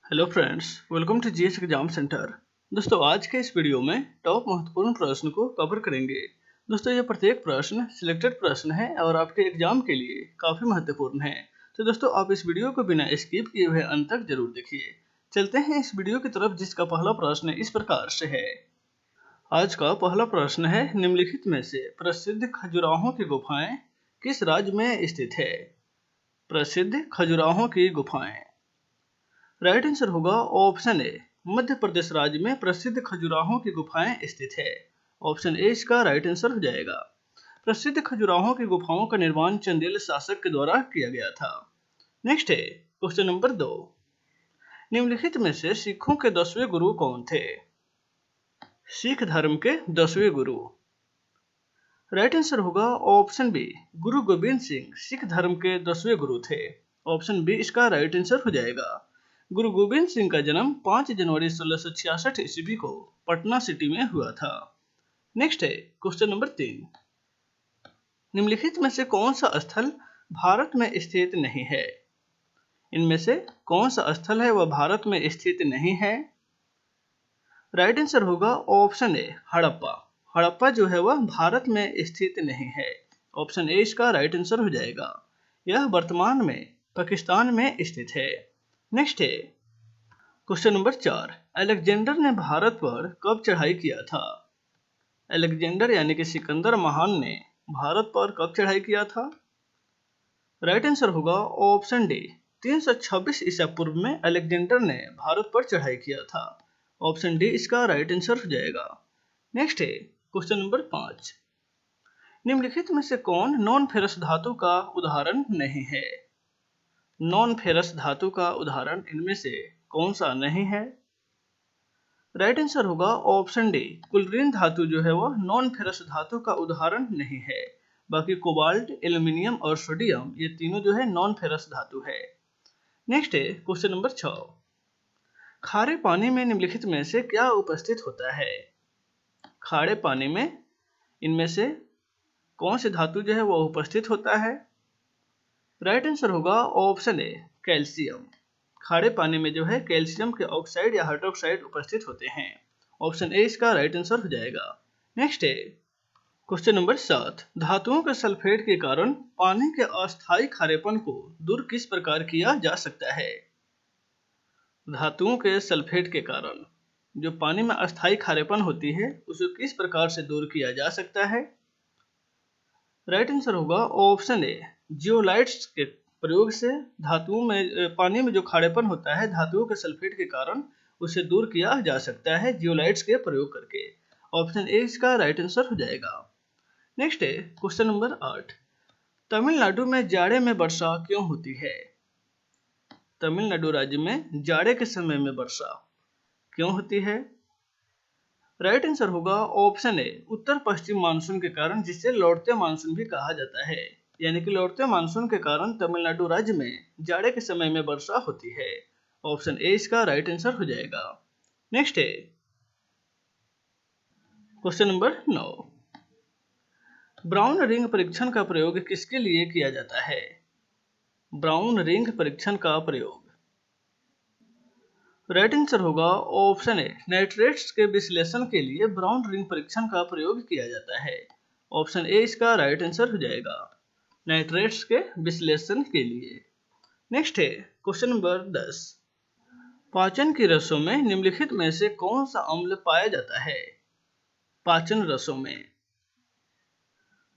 Hello friends, welcome to GS exam centre. दोस्तों, आज के इस वीडियो में टॉप महत्वपूर्ण प्रश्न को कवर करेंगे। दोस्तों, ये प्रत्येक प्रश्न सिलेक्टेड प्रश्न है और आपके एग्जाम के लिए काफ़ी महत्वपूर्ण है। तो दोस्तों, आप इस वीडियो को बिना स्किप किए हुए अंत तक जरूर देखिए। चलते हैं इस वीडियो की तरफ, जिसका पहला प्रश्न इस प्रकार से है। आज का पहला प्रश्न है, निम्नलिखित में से प्रसिद्ध खजुराहों की गुफाएं किस राज्य में स्थित है? प्रसिद्ध खजुराहों की गुफाएं। राइट आंसर होगा ऑप्शन ए, मध्य प्रदेश राज्य में प्रसिद्ध खजुराहों की गुफाएं स्थित है। ऑप्शन ए इसका राइट आंसर हो जाएगा। प्रसिद्ध खजुराहों की गुफाओं का निर्माण चंदेल शासक के द्वारा किया गया था। नेक्स्ट है क्वेश्चन नंबर 2। निम्नलिखित में से सिखों के 10वें गुरु कौन थे? सिख धर्म के 10वें गुरु। राइट आंसर होगा ऑप्शन बी, गुरु गोबिंद सिंह सिख धर्म के 10वें गुरु थे। ऑप्शन बी इसका राइट आंसर हो जाएगा। गुरु गोबिंद सिंह का जन्म 5 जनवरी 1666 ईस्वी को पटना सिटी में हुआ था। नेक्स्ट है क्वेश्चन नंबर 3। निम्नलिखित में से कौन सा स्थल भारत में स्थित नहीं है? इनमें से कौन सा स्थल है वह भारत में स्थित नहीं है? राइट आंसर होगा ऑप्शन ए, हड़प्पा। हड़प्पा जो है वह भारत में स्थित नहीं है। ऑप्शन ए इसका राइट आंसर हो जाएगा। यह वर्तमान में पाकिस्तान में स्थित है। नेक्स्ट है क्वेश्चन नंबर 4। अलेक्जेंडर ने भारत पर कब चढ़ाई किया था? अलेक्जेंडर यानी कि सिकंदर महान ने भारत पर कब चढ़ाई किया था? राइट आंसर होगा ऑप्शन डी, 326 ईसा पूर्व में अलेक्जेंडर ने भारत पर चढ़ाई किया था। ऑप्शन डी इसका राइट आंसर हो जाएगा। नेक्स्ट है क्वेश्चन नंबर 5। निम्नलिखित में से कौन नॉन फेरस धातु का उदाहरण नहीं है? नॉन फेरस धातु का उदाहरण इनमें से कौन सा नहीं है? राइट आंसर होगा ऑप्शन डी, क्लोरीन धातु जो है वह नॉन फेरस धातु का उदाहरण नहीं है। बाकी कोबाल्ट, एल्यूमिनियम और सोडियम ये तीनों जो है नॉन फेरस धातु है। नेक्स्ट है क्वेश्चन नंबर 6। खारे पानी में निम्नलिखित में से क्या उपस्थित होता है? खारे पानी में इनमें से कौन सी धातु जो है वह उपस्थित होता है? राइट आंसर होगा ऑप्शन ए, कैल्शियम। खारे पानी में जो है कैल्शियम के ऑक्साइड या हाइड्रोक्साइड उपस्थित होते हैं। ऑप्शन ए इसका राइट आंसर हो जाएगा। नेक्स्ट है क्वेश्चन नंबर 7। धातुओं के सल्फेट के कारण पानी के अस्थायी खारेपन को दूर किस प्रकार किया जा सकता है? धातुओं के सल्फेट के कारण जो पानी में अस्थायी खारेपन होती है उसे किस प्रकार से दूर किया जा सकता है? राइट आंसर होगा ऑप्शन ए, जियोलाइट्स के प्रयोग से धातुओं में पानी में जो खारेपन होता है धातुओं के सल्फेट के कारण उसे दूर किया जा सकता है जियोलाइट्स के प्रयोग करके। ऑप्शन ए इसका राइट आंसर हो जाएगा। नेक्स्ट है क्वेश्चन नंबर 8। तमिलनाडु में जाड़े में वर्षा क्यों होती है? तमिलनाडु राज्य में जाड़े के समय में वर्षा क्यों होती है? राइट आंसर होगा option A, Uttar Paschim monsoon के कारण, जिसे लौटते मानसून भी कहा जाता है। यानी कि लौटते मानसून के कारण तमिलनाडु राज्य में जाड़े के समय में वर्षा होती है। ऑप्शन ए इसका राइट आंसर हो जाएगा। नेक्स्ट है क्वेश्चन नंबर 9। ब्राउन रिंग परीक्षण का प्रयोग किसके लिए किया जाता है? ब्राउन रिंग परीक्षण का प्रयोग। राइट आंसर होगा ऑप्शन ए, नाइट्रेट्स के विश्लेषण के लिए ब्राउन रिंग परीक्षण का प्रयोग किया जाता है। ऑप्शन ए इसका राइट आंसर हो जाएगा, नाइट्रेट्स के विश्लेषण के लिए। नेक्स्ट है क्वेश्चन नंबर 10। पाचन की रसों में निम्नलिखित में से कौन सा अम्ल पाया जाता है? पाचन रसों में।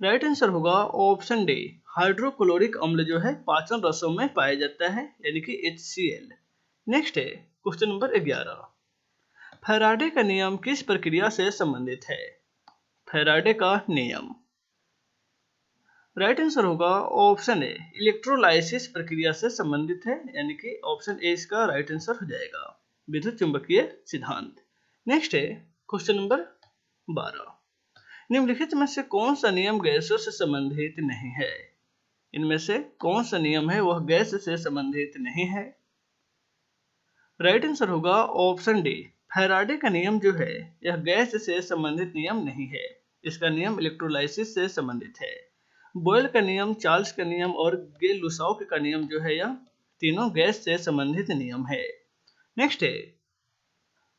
राइट आंसर होगा ऑप्शन डी, हाइड्रोक्लोरिक अम्ल जो है पाचन रसों में पाया जाता है, यानी कि HCl। नेक्स्ट है क्वेश्चन नंबर 11। फैराडे का नियम किस प्रक्रिया से संबंधित है? फैराडे का नियम। राइट आंसर होगा ऑप्शन ए, इलेक्ट्रोलाइसिस प्रक्रिया से संबंधित है, यानी कि ऑप्शन ए इसका राइट आंसर हो जाएगा, विद्युत चुंबकीय सिद्धांत। नेक्स्ट है क्वेश्चन नंबर 12। निम्नलिखित में से कौन सा नियम गैसों से संबंधित नहीं है? इनमें से कौन सा नियम है वह गैस से संबंधित नहीं है? राइट आंसर होगा ऑप्शन डी, फैराडे का नियम जो है यह गैस से संबंधित नियम नहीं है। इसका नियम इलेक्ट्रोलाइसिस से संबंधित है। बॉयल का नियम, चार्ल्स का नियम और गेल लुसाउ का नियम जो है यह तीनों गैस से संबंधित नियम है। नेक्स्ट है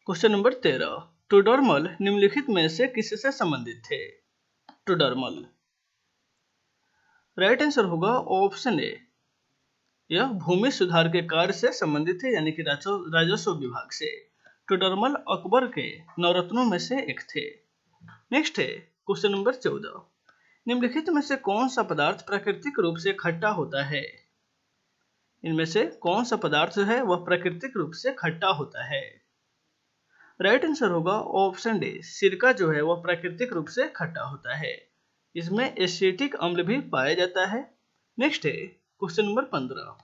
क्वेश्चन नंबर 13, टोडरमल निम्नलिखित में से किससे संबंधित थे? टोडरमल, राइट आंसर होगा ऑप्शन ए, यह भूमि सुधार के कार्य से संबंधित है, यानी कि राजस्व विभाग से। टोडरमल अकबर के नवरत्नों में से एक थे। नेक्स्ट है क्वेश्चन नंबर 14, निम्नलिखित में से कौन सा पदार्थ प्राकृतिक रूप से खट्टा होता है? इनमें से कौन सा पदार्थ है वह प्राकृतिक रूप से खट्टा होता है? राइट आंसर होगा ऑप्शन डी, सिरका जो है वह प्राकृतिक रूप से खट्टा होता है। इसमें एसिटिक अम्ल भी पाया जाता है। नेक्स्ट है क्वेश्चन नंबर 15,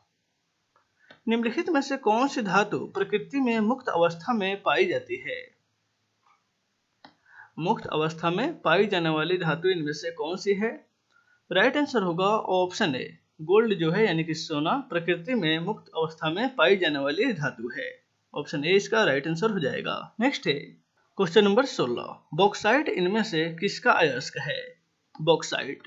निम्नलिखित में से कौन सी धातु प्रकृति में मुक्त अवस्था में पाई जाती है? मुक्त अवस्था में पाई जाने वाली धातु इनमें से कौन सी है? राइट आंसर होगा ऑप्शन ए, गोल्ड जो है यानी कि सोना प्रकृति में मुक्त अवस्था में पाई जाने वाली धातु है। ऑप्शन ए इसका राइट आंसर हो जाएगा। नेक्स्ट है क्वेश्चन नंबर 16, बॉक्साइट इनमें से किसका अयस्क है? बॉक्साइट,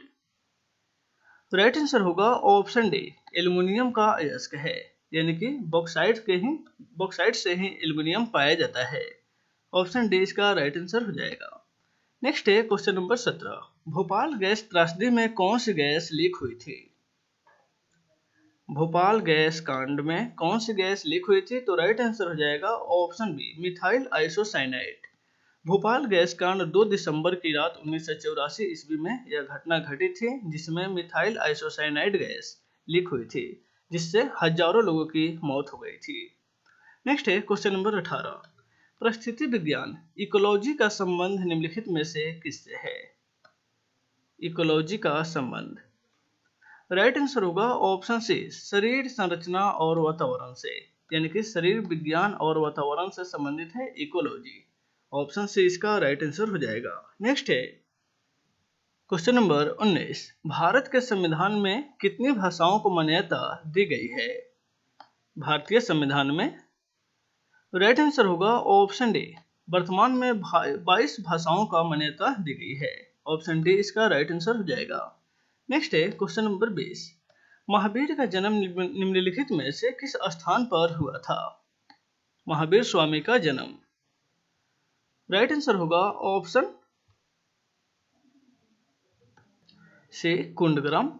राइट आंसर होगा ऑप्शन डी, एल्युमिनियम का अयस्क है, यानी कि बॉक्साइट से ही एल्युमिनियम पाया जाता है। ऑप्शन डी इसका राइट आंसर हो जाएगा। नेक्स्ट है क्वेश्चन नंबर 17, भोपाल गैस त्रासदी में कौन सी गैस लीक हुई थी? भोपाल गैस कांड में कौन सी गैस लीक हुई थी? तो राइट आंसर हो जाएगा option B, methyl isocyanide. Bhopal gas कांड 2 दिसंबर की रात 1984 ईस्वी में यह घटना घटी थी, जिसमें मिथाइल आइसोसाइनाइड गैस लीक हुई थी, जिससे हजारों लोगों की मौत हो गई थी। नेक्स्ट है क्वेश्चन नंबर 18, परिस्थिति विज्ञान इकोलॉजी का संबंध निम्नलिखित में से किससे है? इकोलॉजी का संबंध, राइट आंसर होगा ऑप्शन सी, शरीर संरचना और वातावरण से, यानी कि शरीर विज्ञान और वातावरण से संबंधित है इकोलॉजी। ऑप्शन सी इसका राइट आंसर हो जाएगा। नेक्स्ट है क्वेश्चन नंबर 19, भारत के संविधान में कितनी भाषाओं को मान्यता दी गई है? भारतीय संविधान में राइट आंसर होगा ऑप्शन डी, वर्तमान में 22 भाषाओं का मान्यता दी गई है। ऑप्शन डी इसका राइट आंसर हो जाएगा। नेक्स्ट है क्वेश्चन नंबर 20, महावीर का जन्म निम्नलिखित में से किस स्थान पर हुआ था? महावीर स्वामी का जन्म, राइट आंसर होगा ऑप्शन सी, कुंडग्राम।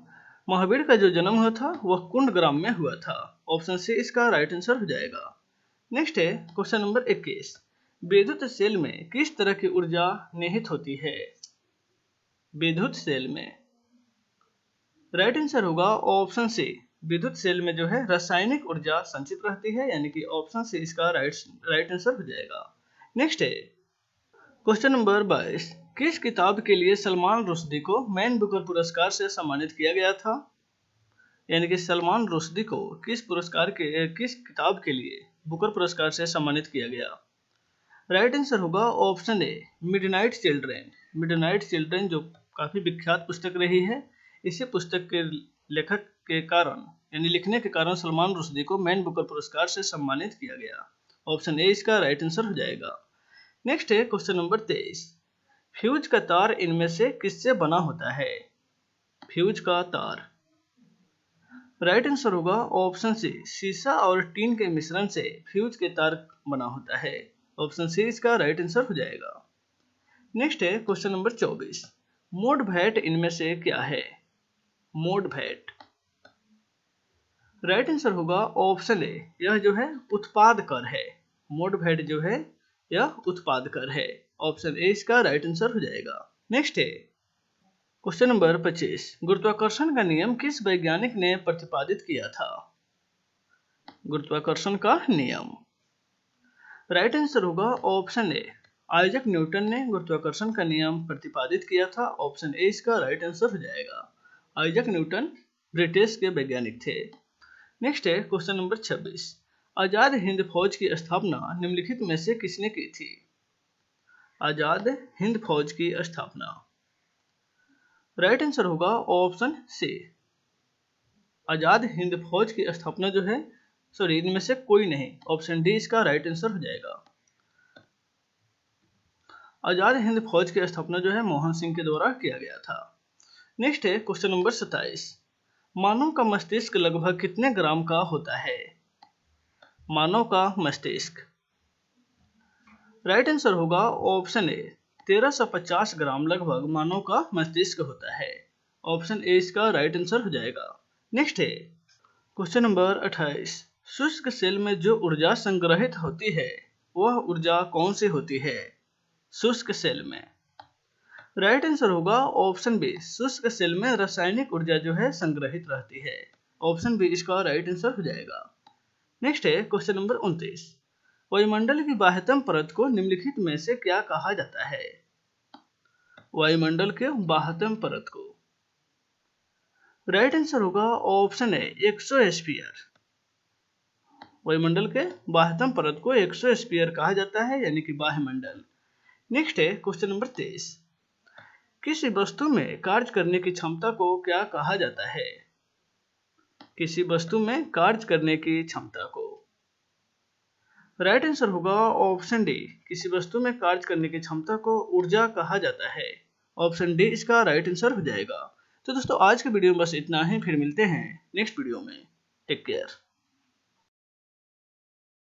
महावीर का जो जन्म हुआ था वह कुंडग्राम में हुआ था। ऑप्शन सी इसका राइट आंसर हो जाएगा। नेक्स्ट है क्वेश्चन नंबर 21, विद्युत सेल में किस तरह की ऊर्जा निहित होती है? विद्युत सेल में राइट आंसर होगा ऑप्शन सी, विद्युत सेल में जो है रासायनिक ऊर्जा संचित रहती है, यानी कि ऑप्शन सी इसका राइट आंसर हो जाएगा। नेक्स्ट है क्वेश्चन नंबर 22, किस किताब के लिए सलमान रुश्दी को मैन बुकर पुरस्कार से सम्मानित किया गया था? यानी कि सलमान रुश्दी को किस किताब के लिए बुकर पुरस्कार से सम्मानित किया गया? राइट आंसर होगा option A, midnight children. Midnight children जो काफी विख्यात पुस्तक रही है, इसी पुस्तक के लेखक के कारण यानी लिखने के कारण सलमान रुश्दी को मैन बुकर पुरस्कार से सम्मानित किया गया। ऑप्शन ए इसका राइट आंसर हो जाएगा। नेक्स्ट है क्वेश्चन नंबर 23, फ्यूज का तार इनमें से किससे बना होता है? फ्यूज का तार, राइट आंसर होगा ऑप्शन सी, सीसा और टीन के मिश्रण से फ्यूज के तार बना होता है। ऑप्शन सी इसका राइट आंसर हो जाएगा। नेक्स्ट है क्वेश्चन नंबर 24, मोड वैट इनमें से क्या है? मोड वैट, राइट आंसर होगा ऑप्शन ए, यह जो है उत्पाद कर है। मोड वैट जो है यह उत्पाद कर है। ऑप्शन ए इसका राइट आंसर हो जाएगा। नेक्स्ट है क्वेश्चन नंबर 25, गुरुत्वाकर्षण का नियम किस वैज्ञानिक ने प्रतिपादित किया था? गुरुत्वाकर्षण का नियम, राइट आंसर होगा ऑप्शन ए, आइजक न्यूटन ने गुरुत्वाकर्षण का नियम प्रतिपादित किया था। ऑप्शन ए इसका राइट आंसर हो जाएगा। आइजक न्यूटन ब्रिटिश के वैज्ञानिक थे। नेक्स्ट है क्वेश्चन नंबर 26, आजाद हिंद फौज की स्थापना निम्नलिखित में से किसने की थी? आजाद हिंद फौज की स्थापना, राइट आंसर होगा ऑप्शन सी, आजाद हिंद फौज की स्थापना जो है इनमें से कोई नहीं। ऑप्शन डी इसका राइट आंसर हो जाएगा। आजाद हिंद फौज की स्थापना जो है मोहन सिंह के द्वारा किया गया था। नेक्स्ट है क्वेश्चन नंबर 27, मानव का मस्तिष्क लगभग कितने ग्राम का होता है? मानव का मस्तिष्क। राइट आंसर होगा ऑप्शन ए, 1350 ग्राम लगभग मानव का मस्तिष्क होता है। ऑप्शन ए इसका राइट आंसर हो जाएगा। नेक्स्ट है क्वेश्चन नंबर 28। शुष्क सेल में जो ऊर्जा संग्रहित होती है वह ऊर्जा कौन सी होती है शुष्क सेल में? राइट आंसर होगा ऑप्शन बी, शुष्क सेल में रासायनिक ऊर्जा जो है संग्रहित रहती है। ऑप्शन बी इसका राइट आंसर हो जाएगा। नेक्स्ट है क्वेश्चन नंबर 29। वायुमंडल की बाह्यतम परत को निम्नलिखित में से क्या कहा जाता है? वायुमंडल के बाह्यतम परत को। राइट आंसर होगा ऑप्शन ए, एक्सोस्फीयर। वायुमंडल के बाह्यतम परत को एक्सोस्फीयर कहा जाता है, यानी कि बाह्यमंडल। नेक्स्ट है क्वेश्चन नंबर 23। किसी वस्तु में कार्य करने की क्षमता को क्या कहा जाता है? किसी वस्तु में कार्य करने की क्षमता को। राइट आंसर होगा ऑप्शन डी, किसी वस्तु में कार्य करने की क्षमता को ऊर्जा कहा जाता है। ऑप्शन डी इसका राइट आंसर हो जाएगा। तो दोस्तों आज के वीडियो में बस इतना ही, फिर मिलते हैं नेक्स्ट वीडियो में। Take care.